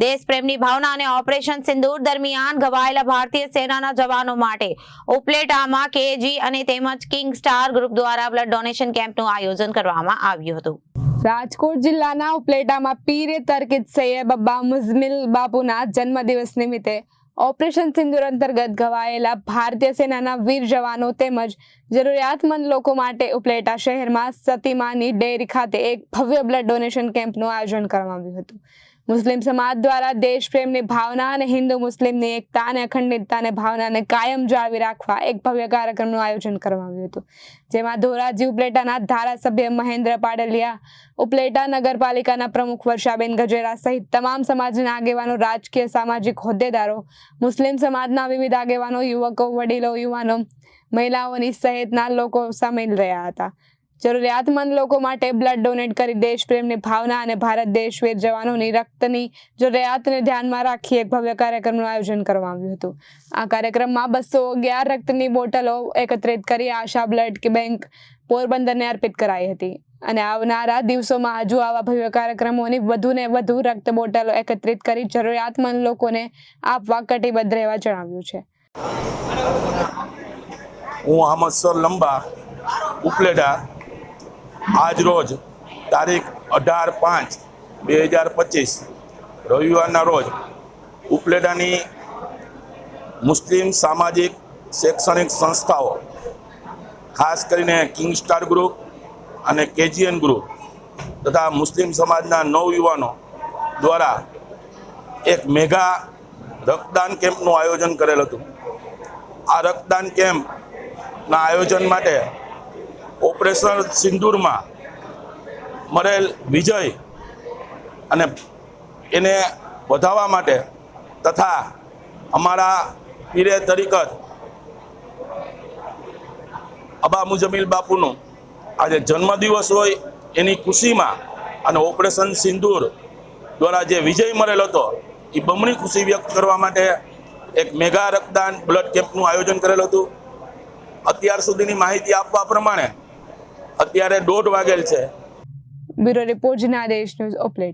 દેશપ્રેમની ભાવના અને ઓપરેશન સિંદૂર દરમિયાન ઘવાયેલા ભારતીય સેનાના જવાનો માટે ઉપલેટામાં કેજી અને તેમજ કિંગ સ્ટાર ગ્રુપ દ્વારા બ્લડ ડોનેશન કેમ્પનું આયોજન કરવામાં આવ્યું હતું। રાજકોટ જિલ્લાના ઉપલેટામાં પીરે તરકીત સૈયદ અબ્બા મુઝમિલ બાપુના જન્મદિવસ નિમિત્તે ઓપરેશન સિંદૂર અંતર્ગત ઘવાયેલા ભારતીય સેનાના વીર જવાનો તેમજ જરૂરિયાતમંદ લોકો માટે ઉપલેટા શહેરમાં સતીમાની ડેરી ખાતે એક ભવ્ય બ્લડ ડોનેશન કેમ્પનું આયોજન કરવામાં આવ્યું હતું। મુસ્લિમ સમાજ દ્વારા દેશપ્રેમની ભાવના અને હિન્દુ મુસ્લિમની એકતા અને અખંડિતતાને ભાવનાને કાયમ જાળવી રાખવા એક ભવ્ય કાર્યક્રમનું આયોજન કરવામાં આવ્યું હતું, જેમાં ધોરાજી ઉપલેટાના ધારાસભ્ય મહેન્દ્ર પાડલિયા, ઉપલેટા નગરપાલિકાના પ્રમુખ વર્ષાબેન ગજેરા સહિત તમામ સમાજના આગેવાનો, રાજકીય સામાજિક હોદ્દેદારો, મુસ્લિમ સમાજના વિવિધ આગેવાનો, યુવકો, વડીલો, યુવાનો, મહિલાઓની સહિતના લોકો સામેલ રહ્યા હતા। જરૂરિયાતમંદ લોકો માટે બ્લડ ડોનેટ કરી દેશપ્રેમની ભાવના અને ભારત દેશવીર જવાનોની રક્તની જરૂરિયાતને ધ્યાનમાં રાખી એક ભવ્ય કાર્યક્રમનું આયોજન કરવામાં આવ્યું હતું। આ કાર્યક્રમમાં 211 રક્તની બોટલો એકત્રિત કરી આશા બ્લડ બેંક પોરબંદરને અર્પિત કરાઈ હતી અને આવનારા દિવસોમાં હજુ આવા ભવ્ય કાર્યક્રમોની વધુને વધુ રક્ત બોટલો એકત્રિત કરી જરૂરિયાતમંદ લોકોને આપવા કટિબદ્ધ રહેવા જણાવ્યું છે। હું અહમદ સર લંબા ઉપલેટા આજ રોજ તારીખ 18/5/2025 રવિવારના રોજ ઉપલેટાની મુસ્લિમ સામાજિક શૈક્ષણિક સંસ્થાઓ ખાસ કરીને કિંગ સ્ટાર ગ્રુપ અને કેજીએન ગ્રુપ તથા મુસ્લિમ સમાજના નવયુવાનો દ્વારા એક મેગા રક્તદાન કેમ્પનું આયોજન કરેલ હતું। આ રક્તદાન કેમ્પના આયોજન માટે ઓપરેશન સિંદૂરમાં મરેલ વિજય અને એને વધાવવા માટે તથા અમારા પીરે તરીકત અબ્બા મુઝમિલ બાપુનું આજે જન્મદિવસ હોય એની ખુશીમાં અને ઓપરેશન સિંદૂર દ્વારા જે વિજય મળેલો હતો એ બમણી ખુશી વ્યક્ત કરવા માટે એક મેગા રક્તદાન બ્લડ કેમ્પનું આયોજન કરેલું હતું। અત્યાર સુધીની માહિતી આપવા પ્રમાણે અત્યારે 1:30 વાગેલ છે। Bureau report Janadesh news Upleta.